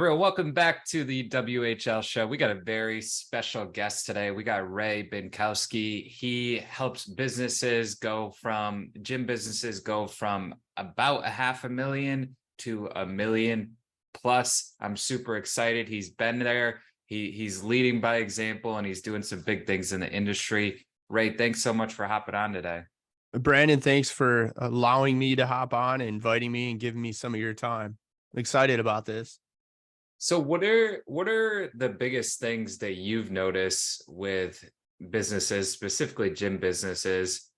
Bro, welcome back to the WHL show. We got a very special guest today. We got Ray Binkowski. He helps gym businesses go from about $500,000 to $1 million plus. I'm super excited. He's been there. He's leading by example, and he's doing some big things in the industry. Ray, thanks so much for hopping on today. Brandon, thanks for allowing me to hop on, and inviting me and giving me some of your time. I'm excited about this. So what are the biggest things that you've noticed with businesses, specifically gym businesses,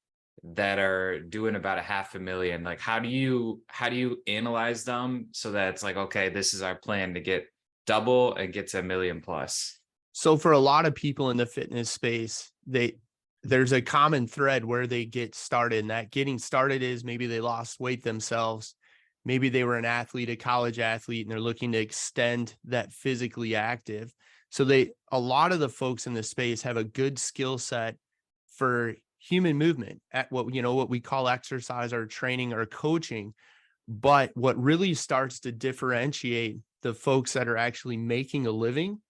that are doing about $500,000? Like how do you analyze them so that it's like, okay, this is our plan to get double and get to $1 million plus? So for a lot of people in the fitness space, there's a common thread where they get started, and that getting started is maybe they lost weight themselves. Maybe they were an athlete, a college athlete, and they're looking to extend that physically active. So a lot of the folks in the space have a good skill set for human movement at what we call exercise or training or coaching. But what really starts to differentiate the folks that are actually making a living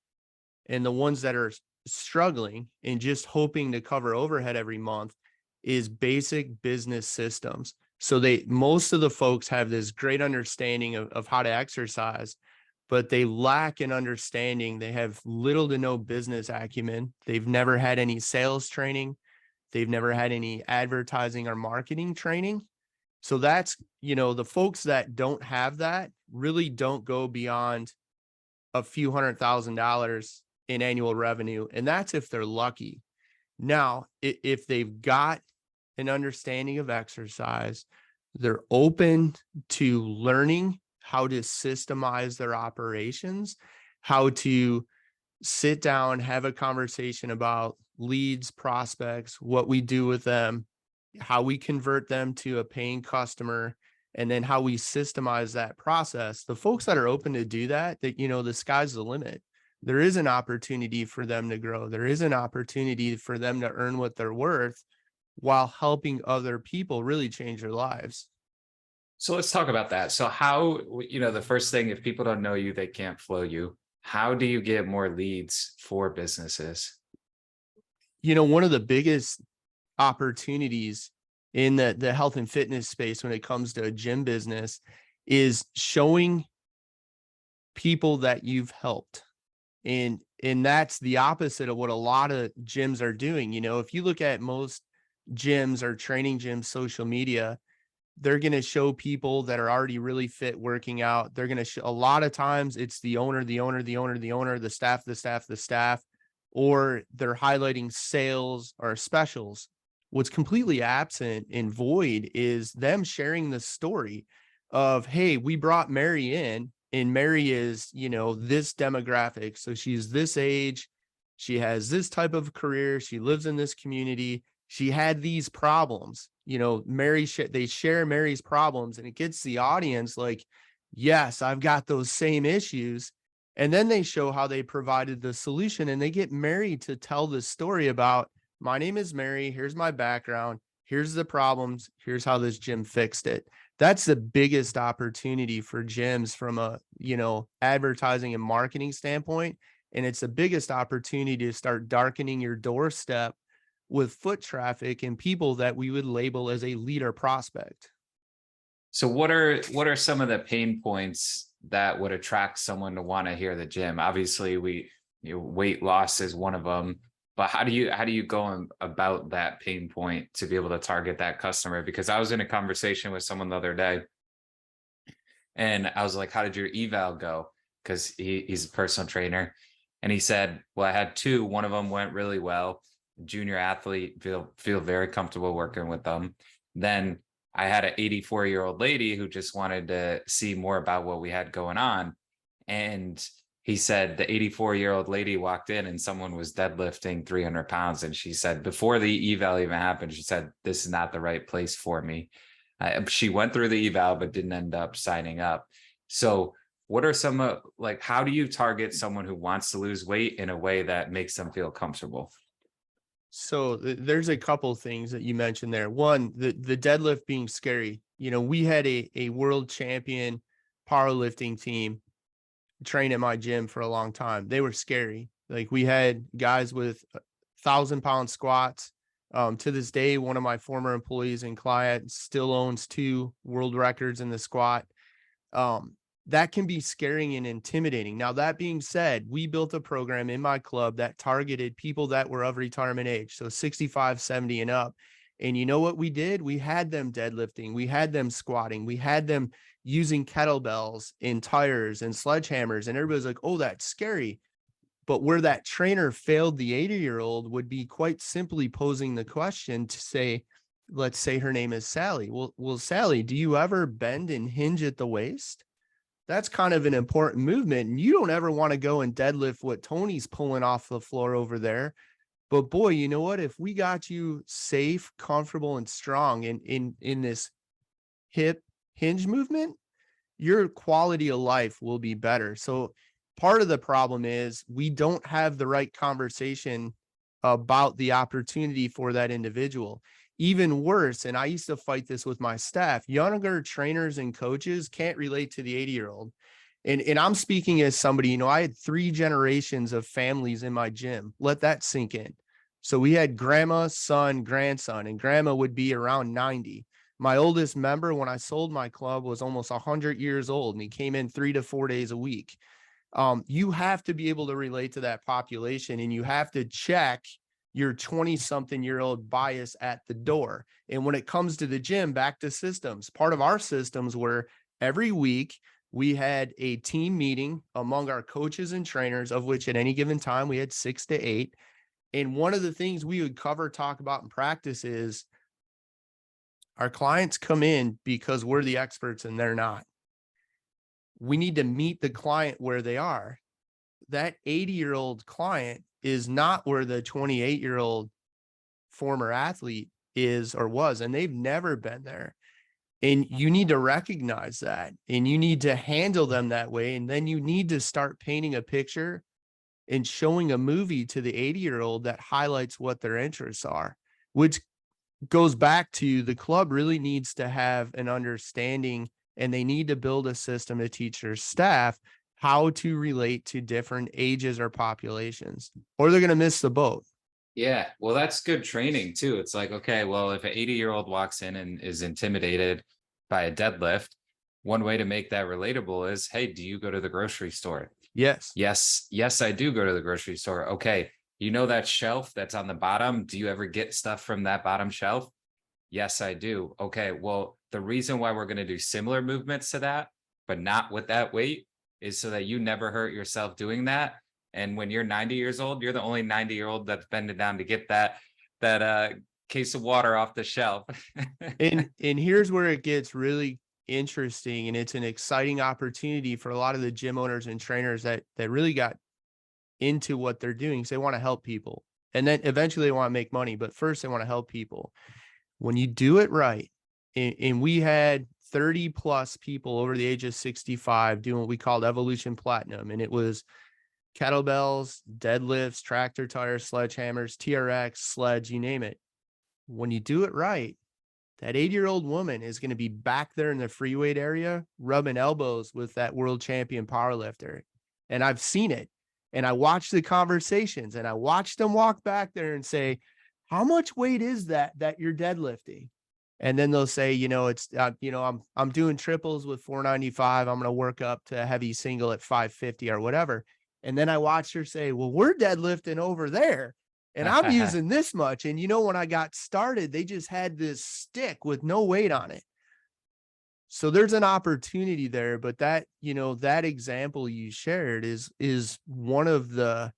and the ones that are struggling and just hoping to cover overhead every month is basic business systems. So most of the folks have this great understanding of how to exercise, but they lack an understanding. They have little to no business acumen. They've never had any sales training. They've never had any advertising or marketing training. So that's, the folks that don't have that really don't go beyond a few $100,000 in annual revenue. And that's if they're lucky. Now, if they've got an understanding of exercise, they're open to learning how to systemize their operations, how to sit down, have a conversation about leads, prospects, what we do with them, how we convert them to a paying customer, and then how we systemize that process. The folks that are open to do that, the sky's the limit. There is an opportunity for them to grow. There is an opportunity for them to earn what they're worth while helping other people really change their lives. So let's talk about that. So the first thing, if people don't know you, they can't flow you. How do you get more leads for businesses? One of the biggest opportunities in the health and fitness space when it comes to a gym business is showing people that you've helped. And that's the opposite of what a lot of gyms are doing. If you look at most gyms or training gyms, social media, they're going to show people that are already really fit working out. They're going to show, a lot of times it's the owner, the staff, or they're highlighting sales or specials. What's completely absent and void is them sharing the story of, hey, we brought Mary in, and Mary is, this demographic. So she's this age. She has this type of career. She lives in this community. She had these problems. They share Mary's problems, and it gets the audience like, yes, I've got those same issues. And then they show how they provided the solution, and they get Mary to tell the story about, my name is Mary. Here's my background. Here's the problems. Here's how this gym fixed it. That's the biggest opportunity for gyms from a, advertising and marketing standpoint. And it's the biggest opportunity to start darkening your doorstep with foot traffic and people that we would label as a leader prospect. So what are some of the pain points that would attract someone to want to hear the gym? Obviously, weight loss is one of them. But how do you go about that pain point to be able to target that customer? Because I was in a conversation with someone the other day, and I was like, how did your eval go? Because he's a personal trainer. And he said, well, I had two. One of them went really well. Junior athlete, feel very comfortable working with them. Then I had an 84-year-old lady who just wanted to see more about what we had going on. And he said the 84-year-old lady walked in and someone was deadlifting 300 pounds. And she said, before the eval even happened, she said, this is not the right place for me. She went through the eval, but didn't end up signing up. So what are some, how do you target someone who wants to lose weight in a way that makes them feel comfortable? So there's a couple things that you mentioned there. One, the deadlift being scary. We had a world champion powerlifting team train at my gym for a long time. They were scary. Like we had guys with 1,000-pound squats. To this day, one of my former employees and clients still owns 2 world records in the squat. That can be scaring and intimidating. Now, that being said, we built a program in my club that targeted people that were of retirement age, so 65, 70 and up. And you know what we did? We had them deadlifting, we had them squatting, we had them using kettlebells and tires and sledgehammers. And everybody's like, oh, that's scary. But where that trainer failed the 80-year-old would be quite simply posing the question to say, let's say her name is Sally. Well, Sally, do you ever bend and hinge at the waist? That's kind of an important movement. And you don't ever want to go and deadlift what Tony's pulling off the floor over there. But boy, you know what? If we got you safe, comfortable, and strong in this hip hinge movement, your quality of life will be better. So part of the problem is we don't have the right conversation about the opportunity for that individual. Even worse, and I used to fight this with my staff, younger trainers and coaches can't relate to the 80-year-old. And I'm speaking as somebody, you know, I had 3 generations of families in my gym. Let that sink in. So we had grandma, son, grandson, and grandma would be around 90. My oldest member, when I sold my club, was almost 100 years old, and he came in 3 to 4 days a week. You have to be able to relate to that population, and you have to check your 20-something-year-old bias at the door. And when it comes to the gym, back to systems, part of our systems were every week we had a team meeting among our coaches and trainers, of which at any given time we had 6 to 8. And one of the things we would cover, talk about, and practice is our clients come in because we're the experts and they're not. We need to meet the client where they are. That 80-year-old client is not where the 28-year-old former athlete is or was, and they've never been there. And you need to recognize that, and you need to handle them that way. And then you need to start painting a picture and showing a movie to the 80-year-old that highlights what their interests are, which goes back to the club really needs to have an understanding, and they need to build a system to teach their staff how to relate to different ages or populations, or they're going to miss the boat. Yeah, well, that's good training too. It's like, okay, well, if an 80-year-old walks in and is intimidated by a deadlift, one way to make that relatable is, hey, do you go to the grocery store? Yes. Yes, I do go to the grocery store. Okay, you know that shelf that's on the bottom? Do you ever get stuff from that bottom shelf? Yes, I do. Okay, well, the reason why we're going to do similar movements to that, but not with that weight, is so that you never hurt yourself doing that. And when you're 90 years old, you're the only 90-year-old that's bending down to get that case of water off the shelf. And here's where it gets really interesting, and it's an exciting opportunity for a lot of the gym owners and trainers that really got into what they're doing, because they want to help people. And then eventually they want to make money, but first they want to help people. When you do it right, and we had 30 plus people over the age of 65 doing what we called Evolution Platinum. And it was kettlebells, deadlifts, tractor tires, sledgehammers, TRX, sleds, you name it. When you do it right, that 80-year-old woman is going to be back there in the free weight area, rubbing elbows with that world champion powerlifter. And I've seen it. And I watched the conversations, and I watched them walk back there and say, how much weight is that you're deadlifting? And then they'll say, you know, it's, I'm doing triples with 495. I'm going to work up to a heavy single at 550 or whatever. And then I watched her say, well, we're deadlifting over there, and I'm using this much. And, you know, when I got started, they just had this stick with no weight on it. So there's an opportunity there, but that, you know, that example you shared is one of the,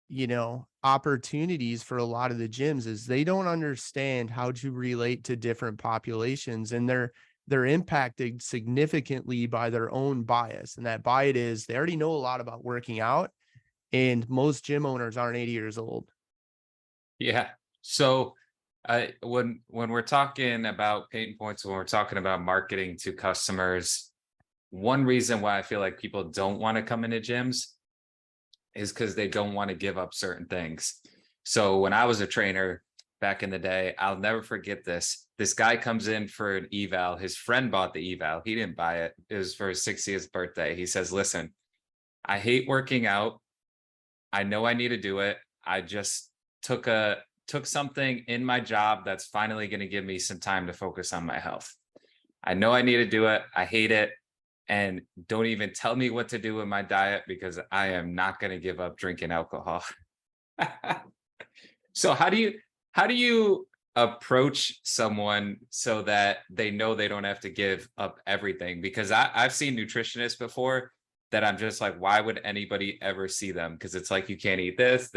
you know, opportunities for a lot of the gyms is they don't understand how to relate to different populations, and they're impacted significantly by their own bias. And that bias is they already know a lot about working out, and most gym owners aren't 80 years old. Yeah. So when we're talking about pain points, when we're talking about marketing to customers, one reason why I feel like people don't want to come into gyms is because they don't want to give up certain things. So when I was a trainer back in the day, I'll never forget this. This guy comes in for an eval. His friend bought the eval. He didn't buy it. It was for his 60th birthday. He says, listen, I hate working out. I know I need to do it. I just took something in my job that's finally going to give me some time to focus on my health. I know I need to do it. I hate it. And don't even tell me what to do with my diet because I am not going to give up drinking alcohol. So how do you approach someone so that they know they don't have to give up everything? Because I've seen nutritionists before that I'm just like, why would anybody ever see them? Because it's like you can't eat this,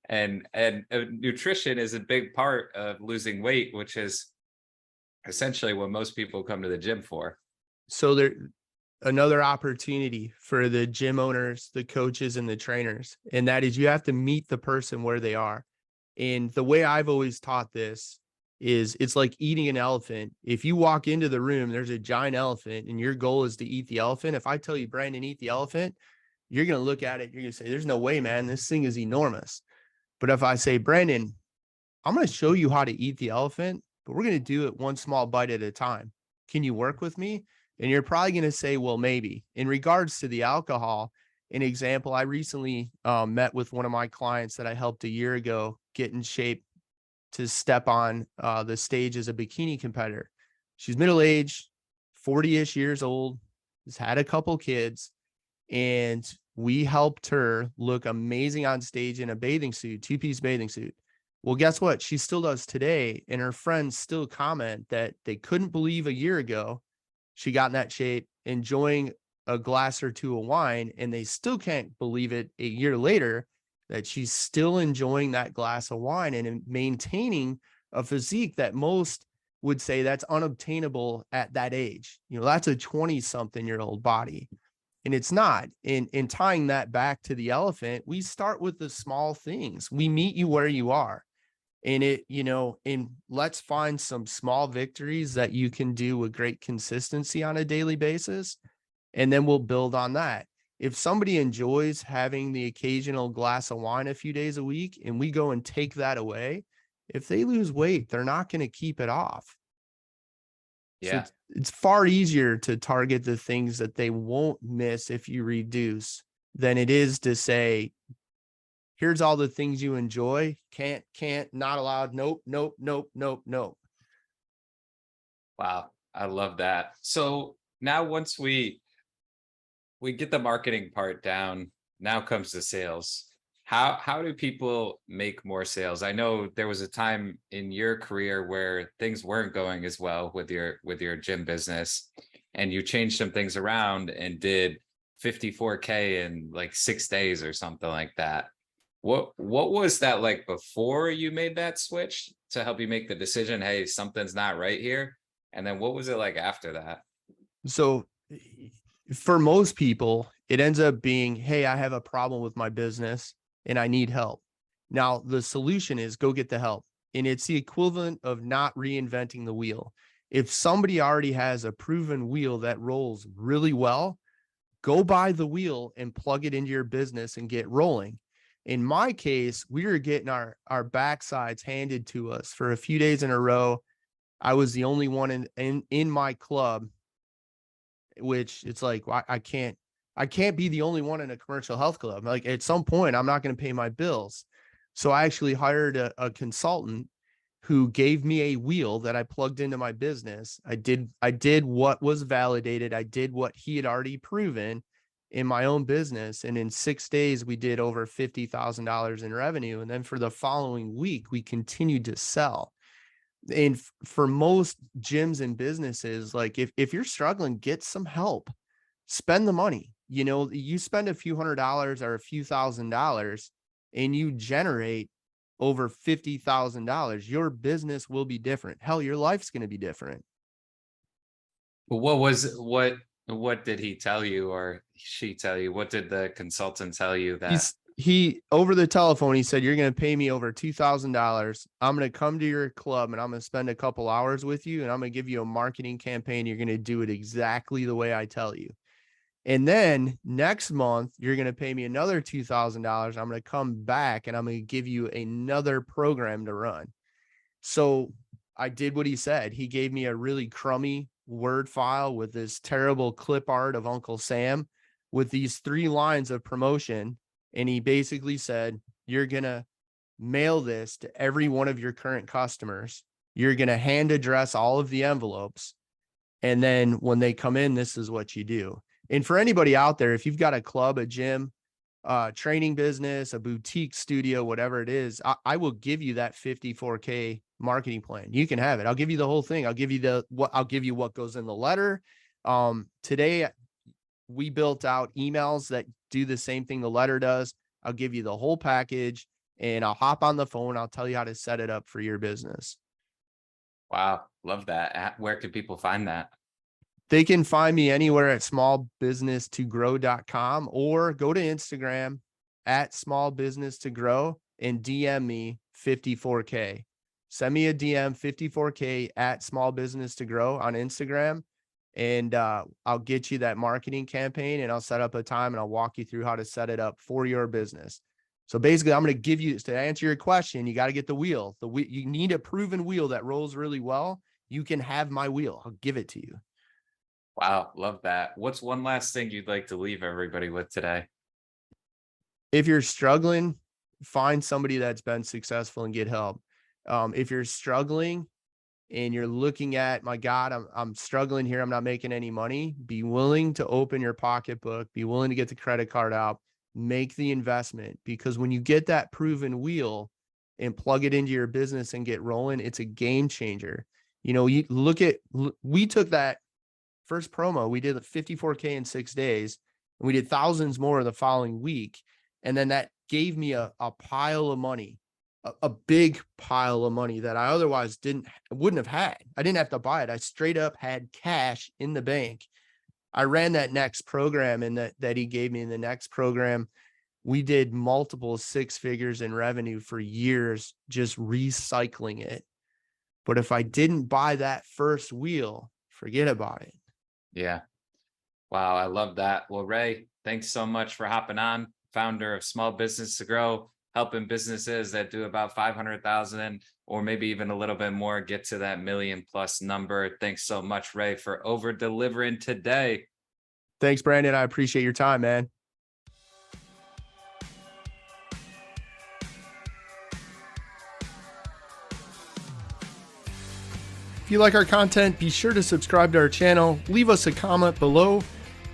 and nutrition is a big part of losing weight, which is essentially what most people come to the gym for. So there, another opportunity for the gym owners, the coaches, and the trainers, and that is you have to meet the person where they are. And the way I've always taught this is it's like eating an elephant. If you walk into the room, there's a giant elephant, and your goal is to eat the elephant. If I tell you, Brandon, eat the elephant, you're going to look at it. You're going to say, there's no way, man. This thing is enormous. But if I say, Brandon, I'm going to show you how to eat the elephant, but we're going to do it one small bite at a time. Can you work with me? And you're probably going to say, well, maybe. In regards to the alcohol, an example, I recently met with one of my clients that I helped a year ago get in shape to step on the stage as a bikini competitor. She's middle-aged, 40-ish years old, has had a couple kids, and we helped her look amazing on stage in a bathing suit, two-piece bathing suit. Well, guess what? She still does today, and her friends still comment that they couldn't believe a year ago she got in that shape, enjoying a glass or two of wine, and they still can't believe it a year later that she's still enjoying that glass of wine and maintaining a physique that most would say that's unobtainable at that age. You know, that's a 20-something-year-old body. And it's not. In tying that back to the elephant, we start with the small things. We meet you where you are. And and let's find some small victories that you can do with great consistency on a daily basis. And then we'll build on that. If somebody enjoys having the occasional glass of wine a few days a week and we go and take that away, if they lose weight, they're not going to keep it off. So Yeah. it's far easier to target the things that they won't miss if you reduce than it is to say, here's all the things you enjoy. Can't, not allowed. Nope, nope, nope, nope, nope. Wow. I love that. So now once we get the marketing part down, now comes the sales. How do people make more sales? I know there was a time in your career where things weren't going as well with your gym business, and you changed some things around and did 54K in like 6 days or something like that. What was that like before you made that switch to help you make the decision, hey, something's not right here? And then what was it like after that? So for most people, it ends up being, hey, I have a problem with my business and I need help. Now, the solution is go get the help. And it's the equivalent of not reinventing the wheel. If somebody already has a proven wheel that rolls really well, go buy the wheel and plug it into your business and get rolling. In my case, we were getting our backsides handed to us for a few days in a row. I was the only one in my club, which it's like, I can't be the only one in a commercial health club. Like at some point, I'm not going to pay my bills. So I actually hired a consultant who gave me a wheel that I plugged into my business. I did what was validated. I did what he had already proven in my own business. And in 6 days, we did over $50,000 in revenue. And then for the following week, we continued to sell. And for most gyms and businesses, like if you're struggling, get some help, spend the money. You know, you spend a few $100s or a few $1,000s and you generate over $50,000, your business will be different. Hell, your life's going to be different. But what did he tell you or she tell you? What did the consultant tell you that? He over the telephone, he said, you're going to pay me over $2,000. I'm going to come to your club and I'm going to spend a couple hours with you. And I'm going to give you a marketing campaign. You're going to do it exactly the way I tell you. And then next month, you're going to pay me another $2,000. I'm going to come back and I'm going to give you another program to run. So I did what he said. He gave me a really crummy Word file with this terrible clip art of Uncle Sam with these 3 lines of promotion. And he basically said, you're going to mail this to every one of your current customers. You're going to hand address all of the envelopes. And then when they come in, this is what you do. And for anybody out there, if you've got a club, a gym, training business, a boutique studio, whatever it is, I will give you that 54K marketing plan. You can have it. I'll give you the whole thing. I'll give you what goes in the letter. Today we built out emails that do the same thing the letter does. I'll give you the whole package, and I'll hop on the phone. I'll tell you how to set it up for your business. Wow. Love that. Where can people find that? They can find me anywhere at smallbusinesstogrow.com, or go to Instagram at smallbusinesstogrow and DM me 54K. Send me a DM 54K at smallbusinesstogrow on Instagram. And I'll get you that marketing campaign, and I'll set up a time, and I'll walk you through how to set it up for your business. So basically, I'm going to give you, to answer your question, you got to get the wheel. You need a proven wheel that rolls really well. You can have my wheel. I'll give it to you. Wow. Love that. What's one last thing you'd like to leave everybody with today? If you're struggling, find somebody that's been successful and get help. If you're struggling and you're looking at, my God, I'm struggling here, I'm not making any money, be willing to open your pocketbook, be willing to get the credit card out, make the investment, because when you get that proven wheel and plug it into your business and get rolling, it's a game changer. You know, we took that first promo, we did 54K in 6 days, and we did thousands more the following week. And then that gave me a pile of money, a big pile of money that I otherwise wouldn't have had. I didn't have to buy it. I straight up had cash in the bank. I ran that next program, and that he gave me in the next program, we did multiple 6 figures in revenue for years, just recycling it. But if I didn't buy that first wheel, forget about it. Yeah. Wow. I love that. Well, Ray, thanks so much for hopping on. Founder of Small Business to Grow, helping businesses that do about 500,000 or maybe even a little bit more get to that $1 million+ number. Thanks so much, Ray, for over delivering today. Thanks, Brandon. I appreciate your time, man. If you like our content, be sure to subscribe to our channel, leave us a comment below.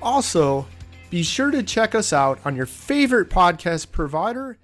Also, be sure to check us out on your favorite podcast provider